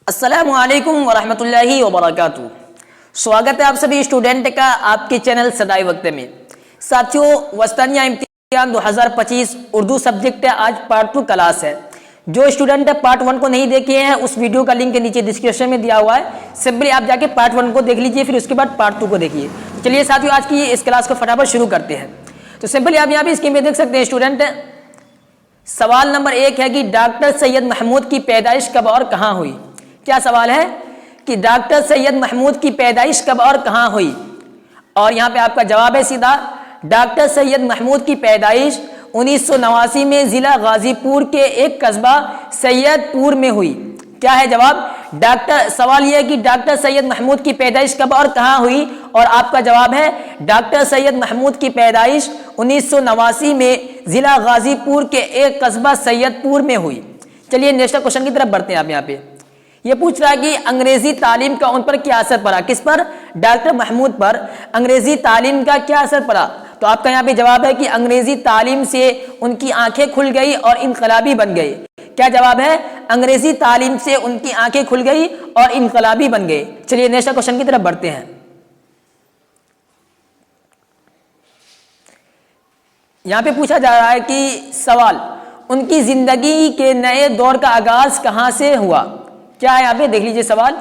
अस्सलामु अलैकुम वरहमतुल्लाहि वबरकातुहू। स्वागत है आप सभी स्टूडेंट का आपके चैनल सदाई वक्त में। साथियों, वस्तानिया इम्तिहान 2025 उर्दू सब्जेक्ट है, आज पार्ट 2 क्लास है। जो स्टूडेंट पार्ट 1 को नहीं देखे हैं उस वीडियो का लिंक नीचे डिस्क्रिप्शन में दिया हुआ है, सिंपली आप जाके पार्ट 1 को देख लीजिए, फिर उसके बाद पार्ट 2 को देखिए। चलिए साथियों, आज की इस क्लास को फटाफट शुरू करते हैं। तो सिंपली आप यहाँ पे स्क्रीन में देख सकते हैं स्टूडेंट, सवाल नंबर 1 है कि डॉक्टर सैयद महमूद की पैदाइश कब और कहाँ हुई। क्या सवाल है कि डॉक्टर सैयद महमूद की पैदाइश कब और कहाँ हुई, और यहाँ पे आपका जवाब है सीधा, डॉक्टर सैयद महमूद की पैदाइश 1989 में जिला गाजीपुर के एक कस्बा सैयदपुर में हुई। क्या है जवाब? सवाल यह है कि डॉक्टर सैयद महमूद की पैदाइश कब और कहाँ हुई, और आपका जवाब है डॉक्टर सैयद महमूद की पैदाइश 1989 में जिला गाजीपुर के एक कस्बा सैयदपुर में हुई। चलिए नेक्स्ट क्वेश्चन की तरफ बढ़ते हैं। आप यहाँ पे ये पूछ रहा है कि अंग्रेजी तालीम का उन पर क्या असर पड़ा। किस पर? डॉक्टर महमूद पर अंग्रेजी तालीम का क्या असर पड़ा। तो आपका यहाँ पे जवाब है कि अंग्रेजी तालीम से उनकी आंखें खुल गई और इनकलाबी बन गए। क्या जवाब है? अंग्रेजी तालीम से उनकी आंखें खुल गई और इनकलाबी बन गए। चलिए नेक्स्ट क्वेश्चन की तरफ बढ़ते हैं। यहाँ पे पूछा जा रहा है कि सवाल, उनकी जिंदगी के नए दौर का आगाज कहाँ से हुआ। क्या है यहाँ पे देख लीजिए सवाल,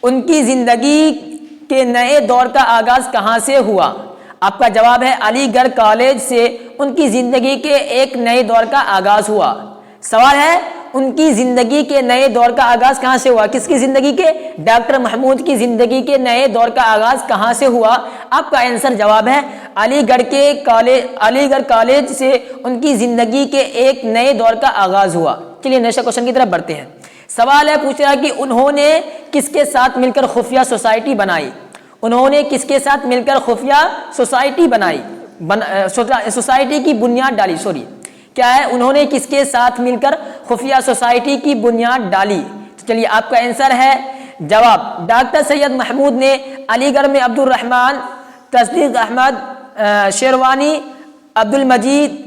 उनकी जिंदगी के नए दौर का आगाज कहाँ से हुआ। आपका जवाब है अलीगढ़ कॉलेज से उनकी जिंदगी के एक नए दौर का आगाज हुआ। सवाल है उनकी जिंदगी के नए दौर का आगाज कहाँ से हुआ। किसकी जिंदगी के? डॉक्टर महमूद की जिंदगी के नए दौर का आगाज कहाँ से हुआ। आपका आंसर जवाब है अलीगढ़ कॉलेज से उनकी जिंदगी के एक नए दौर का आगाज हुआ। चलिए नेक्स्ट क्वेश्चन की तरफ बढ़ते हैं। सवाल है पूछ रहा है कि उन्होंने किसके साथ मिलकर खुफिया सोसाइटी बनाई। उन्होंने किसके साथ मिलकर खुफिया सोसाइटी बनाई, सोसाइटी की बुनियाद डाली। क्या है? उन्होंने किसके साथ मिलकर खुफिया सोसाइटी की बुनियाद डाली। तो चलिए आपका आंसर है जवाब, डॉक्टर सैयद महमूद ने अलीगढ़ में अब्दुल रहमान, तस्दीक अहमद, शेरवानी, अब्दुल मजीद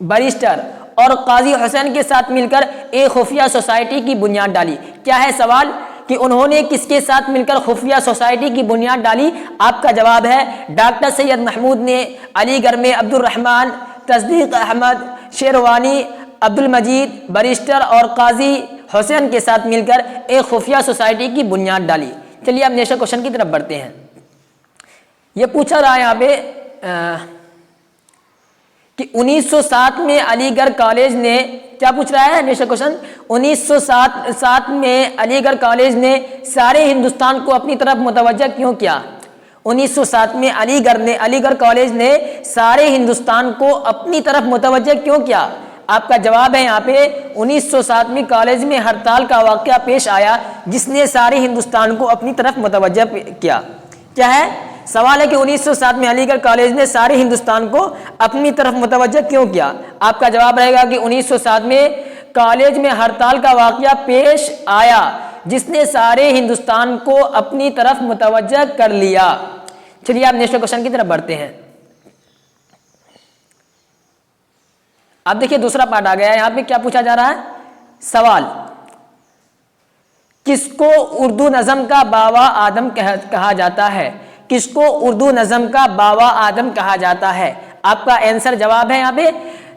बैरिस्टर और काजी हुसैन के साथ मिलकर एक खुफिया सोसाइटी की बुनियाद डाली। क्या है सवाल कि उन्होंने किसके साथ मिलकर खुफिया सोसाइटी की बुनियाद डाली। आपका जवाब है डॉक्टर सैयद महमूद ने अलीगढ़ में अब्दुल रहमान, तस्दीक अहमद, शेरवानी, अब्दुल मजीद बैरिस्टर और काजी हुसैन के साथ मिलकर एक खुफिया सोसाइटी की बुनियाद डाली। चलिए अब नेक्स्ट क्वेश्चन की तरफ बढ़ते हैं। यह पूछा रहा है यहाँ पे कि 1907 में अलीगढ़ कॉलेज ने, क्या पूछ रहा है नेक्स्ट क्वेश्चन, 1907 में अलीगढ़ कॉलेज ने सारे हिंदुस्तान को अपनी तरफ मुतवज्जह क्यों किया। 1907 में अलीगढ़ कॉलेज ने सारे हिंदुस्तान को अपनी तरफ मुतवज्जह क्यों किया। आपका जवाब है यहाँ पे 1907 में कॉलेज में हड़ताल का वाकया पेश आया जिसने सारे हिंदुस्तान को अपनी तरफ मुतवज्जह किया। क्या है? सवाल है कि 1907 में अलीगढ़ कॉलेज ने सारे हिंदुस्तान को अपनी तरफ मुतवज्जह क्यों किया। आपका जवाब रहेगा कि 1907 में कॉलेज में हड़ताल का वाकया पेश आया जिसने सारे हिंदुस्तान को अपनी तरफ मुतवज्जह कर लिया। चलिए आप नेक्स्ट क्वेश्चन की तरफ बढ़ते हैं। आप देखिए दूसरा पार्ट आ गया है। यहाँ पे क्या पूछा जा रहा है सवाल, किसको उर्दू नज़म का बाबा आदम कहा जाता है। किसको उर्दू नज़म का बाबा आदम कहा जाता है। आपका आंसर जवाब है यहाँ पे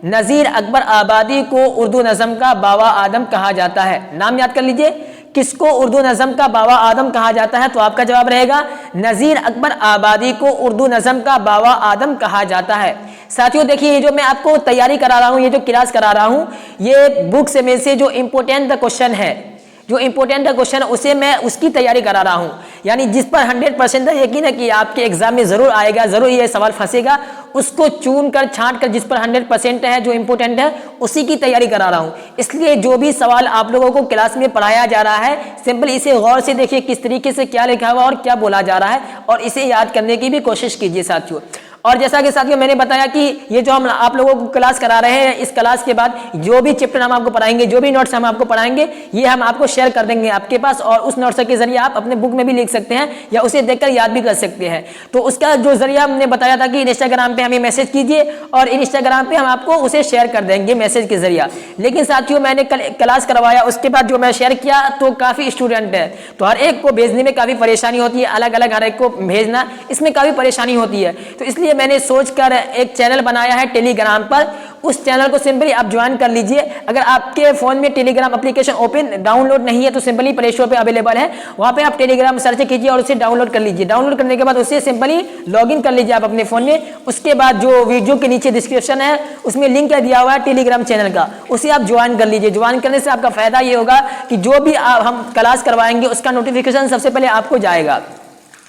नज़ीर अकबर आबादी को उर्दू नज़म का बाबा आदम कहा जाता है। नाम याद कर लीजिए, किसको उर्दू नज़म का बाबा आदम कहा जाता है। तो आपका जवाब रहेगा नज़ीर अकबर आबादी को उर्दू नज़म का बाबा आदम कहा जाता है। साथियों देखिए, ये जो मैं आपको तैयारी करा रहा हूँ, ये जो क्लास करा रहा हूँ, ये बुक से में से जो इम्पोर्टेंट क्वेश्चन है, जो इंपॉर्टेंट क्वेश्चन उसे मैं उसकी तैयारी करा रहा हूं। यानी जिस पर 100% यकीन है कि आपके एग्जाम में जरूर आएगा, जरूर ये सवाल फंसेगा, उसको चुन कर छांट कर जिस पर 100% है, जो इंपॉर्टेंट है, उसी की तैयारी करा रहा हूं। इसलिए जो भी सवाल आप लोगों को क्लास में पढ़ाया जा रहा है, सिंपल इसे गौर से देखिए किस तरीके से क्या लिखा हुआ और क्या बोला जा रहा है, और इसे याद करने की भी कोशिश कीजिए साथियों। और जैसा कि साथियों मैंने बताया कि ये जो हम आप लोगों को क्लास करा रहे हैं, इस क्लास के बाद जो भी चैप्टर हम आपको पढ़ाएंगे, जो भी नोट्स हम आपको पढ़ाएंगे, ये हम आपको शेयर कर देंगे आपके पास, और उस नोट्स के जरिए आप अपने बुक में भी लिख सकते हैं या उसे देखकर याद भी कर सकते हैं। तो उसका जो जरिया हमने बताया था कि इंस्टाग्राम पे हमें मैसेज कीजिए और इंस्टाग्राम पे हम आपको उसे शेयर कर देंगे मैसेज के जरिए। लेकिन साथियों मैंने क्लास करवाया, उसके बाद जो मैं शेयर किया तो काफ़ी स्टूडेंट है, तो हर एक को भेजने में काफ़ी परेशानी होती है, अलग अलग हर एक को भेजना इसमें काफ़ी परेशानी होती है। तो इसलिए मैंने सोचकर एक चैनल बनाया है टेलीग्राम पर। उस चैनल को सिंपली आप ज्वाइन कर लीजिए। अगर आपके फ़ोन में टेलीग्राम एप्लीकेशन ओपन डाउनलोड नहीं है तो सिंपली प्ले स्टोर पर अवेलेबल है, वहाँ पे आप टेलीग्राम सर्च कीजिए और उसे डाउनलोड कर लीजिए। डाउनलोड करने के बाद उसे सिंपली लॉगिन कर लीजिए आप अपने फ़ोन में। उसके बाद जो वीडियो के नीचे डिस्क्रिप्शन है उसमें लिंक दिया हुआ है टेलीग्राम चैनल का, उसे आप ज्वाइन कर लीजिए। ज्वाइन करने से आपका फायदा ये होगा कि जो भी हम क्लास करवाएंगे उसका नोटिफिकेशन सबसे पहले आपको जाएगा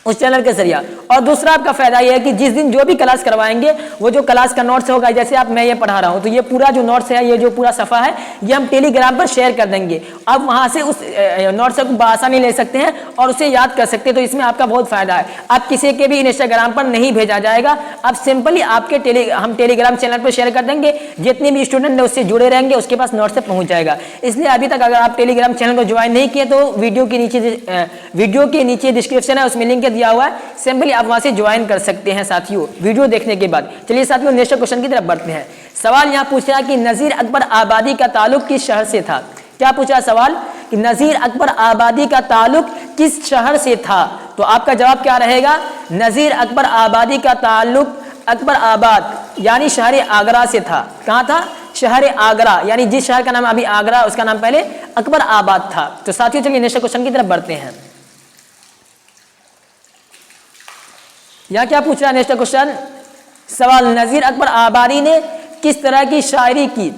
उस चैनल के जरिए। और दूसरा आपका फायदा यह है कि जिस दिन जो भी क्लास करवाएंगे वो जो क्लास का नोट्स होगा, जैसे आप मैं ये पढ़ा रहा हूँ तो ये पूरा जो नोट्स है, ये जो पूरा सफ़ा है, ये हम टेलीग्राम पर शेयर कर देंगे। आप वहाँ से उस नोट्स को बआसानी ले सकते हैं और उसे याद कर सकते हैं। तो इसमें आपका बहुत फायदा है। आप किसी के भी इंस्टाग्राम पर नहीं भेजा जाएगा, आप सिंपली आपके हम टेलीग्राम चैनल पर शेयर कर देंगे। जितने भी स्टूडेंट है उससे जुड़े रहेंगे, उसके पास नोट्स से पहुँच जाएगा। इसलिए अभी तक अगर आप टेलीग्राम चैनल को ज्वाइन नहीं किए तो वीडियो के नीचे डिस्क्रिप्शन है, उसमें लिंक दिया हुआ है, सिंपली आप वहां से ज्वाइन कर सकते हैं साथियों वीडियो देखने के बाद। चलिए साथियों नेक्स्ट क्वेश्चन की तरफ बढ़ते हैं। सवाल यहां पूछा कि नजीर अकबर आबादी का ताल्लुक किस शहर से था। क्या पूछा सवाल कि नजीर अकबर आबादी का ताल्लुक किस शहर से था। तो आपका जवाब क्या रहेगा, नजीर अकबर आबादी का ताल्लुक अकबर आबाद यानी शहर आगरा से था। कहां था, शहर आगरा, यानी जिस शहर का नाम अभी आगरा उसका नाम पहले अकबर आबाद था। तो साथियों चलिए नेक्स्ट क्वेश्चन की तरफ बढ़ते हैं। यहां क्या पूछ रहा है नेक्स्ट क्वेश्चन, सवाल नजीर अकबर आबादी ने किस तरह की शायरी की।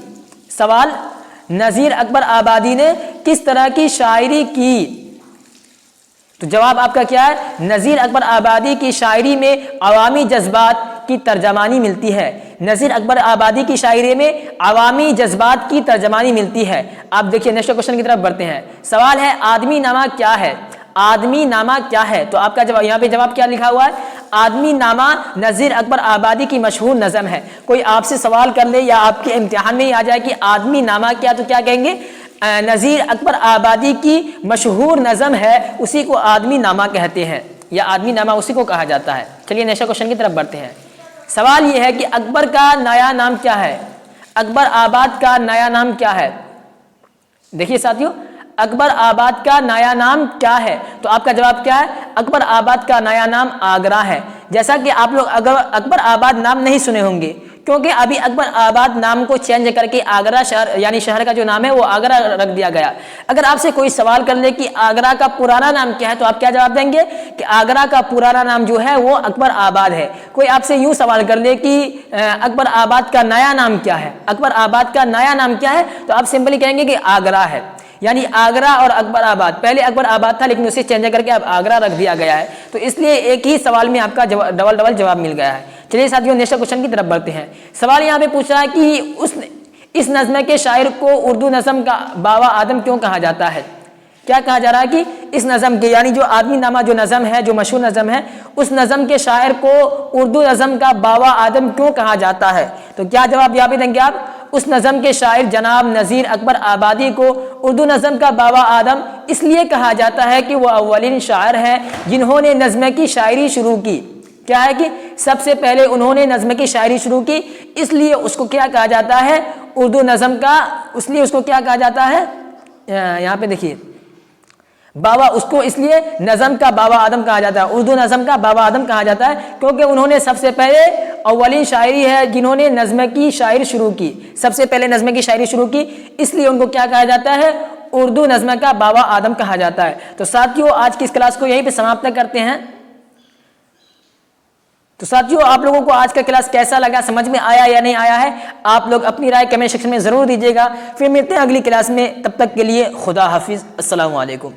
सवाल नजीर अकबर आबादी ने किस तरह की शायरी की। तो जवाब आपका क्या है, नजीर अकबर आबादी की शायरी में अवामी जज्बात की तर्जमानी मिलती है। नजीर अकबर आबादी की शायरी में अवामी जज्बात की तर्जमानी मिलती है। आप देखिए नेक्स्ट क्वेश्चन की तरफ बढ़ते हैं। सवाल है आदमी नामा क्या है। आदमी नामा क्या है। तो आपका जवाब यहाँ पे जवाब क्या लिखा हुआ है, आदमी नामा नजीर अकबर आबादी की मशहूर नज़म है। कोई आपसे सवाल कर ले या आपके इम्तिहान में ही आ जाए कि आदमी नामा क्या, तो क्या कहेंगे, नजीर अकबर आबादी की मशहूर नज़म है, उसी को आदमी नामा कहते हैं, या आदमी नामा उसी को कहा जाता है। चलिए नेक्स्ट क्वेश्चन की तरफ बढ़ते हैं। सवाल यह है कि अकबर का नया नाम क्या है। अकबर आबाद का नया नाम क्या है। देखिए साथियों, अकबर आबाद का नया नाम क्या है। तो आपका जवाब क्या है, अकबर आबाद का नया नाम आगरा है। जैसा कि आप लोग अगर अकबर आबाद नाम नहीं सुने होंगे, क्योंकि अभी अकबर आबाद नाम को चेंज करके आगरा शहर यानी शहर का जो नाम है वो आगरा रख दिया गया। अगर आपसे कोई सवाल कर ले कि आगरा का पुराना नाम क्या है, तो आप क्या जवाब देंगे कि आगरा का पुराना नाम जो है वो अकबर आबाद है। कोई आपसे यूं सवाल कर ले कि अकबर आबाद का नया नाम क्या है, अकबर आबाद का नया नाम क्या है, तो आप सिंपली कहेंगे कि आगरा है। यानी आगरा और अकबर आबाद, पहले अकबर आबाद था लेकिन उसे चेंज करके अब आगरा रख दिया गया है। तो इसलिए एक ही सवाल में आपका डबल जवाब मिल गया है। चलिए साथियों नेक्स्ट क्वेश्चन की तरफ बढ़ते हैं। सवाल यहाँ पे पूछ रहा है कि इस नज़्म के शायर को उर्दू नज़्म का बाबा आदम क्यों कहा जाता है। क्या कहा जा रहा है कि इस नज़्म के यानी जो आदमी नामा जो नज़्म है, जो मशहूर नज़्म है, उस नज़्म के शायर को उर्दू नज़्म का बाबा आदम क्यों कहा जाता है। तो क्या जवाब यहाँ पे देंगे आप, उस नज़्म के शायर जनाब नज़ीर अकबर आबादी को उर्दू नज़्म का बाबा आदम इसलिए कहा जाता है कि वो अव्वलीन शायर हैं जिन्होंने नज़्म की शायरी शुरू की। क्या है कि सबसे पहले उन्होंने नज़्म की शायरी शुरू की, इसलिए उसको क्या कहा जाता है, उर्दू नज़्म का, इसलिए उसको क्या कहा जाता है, यहाँ पे देखिए बाबा, उसको इसलिए नज़म का बाबा आदम कहा जाता है, उर्दू नज़म का बाबा आदम कहा जाता है, क्योंकि उन्होंने सबसे पहले अव्वलीन शायरी है जिन्होंने नज़्म की शायरी शुरू की, सबसे पहले नज़्म की शायरी शुरू की, इसलिए उनको क्या कहा जाता है, उर्दू नज़्म का बाबा आदम कहा जाता है। तो साथियों आज की इस क्लास को यहीं पे समाप्त करते हैं। तो साथियों आप लोगों को आज का क्लास कैसा लगा, समझ में आया या नहीं आया है, आप लोग अपनी राय कमेंट सेक्शन में ज़रूर दीजिएगा। फिर मिलते हैं अगली क्लास में, तब तक के लिए खुदा हाफिज़, अस्सलामु अलैकुम।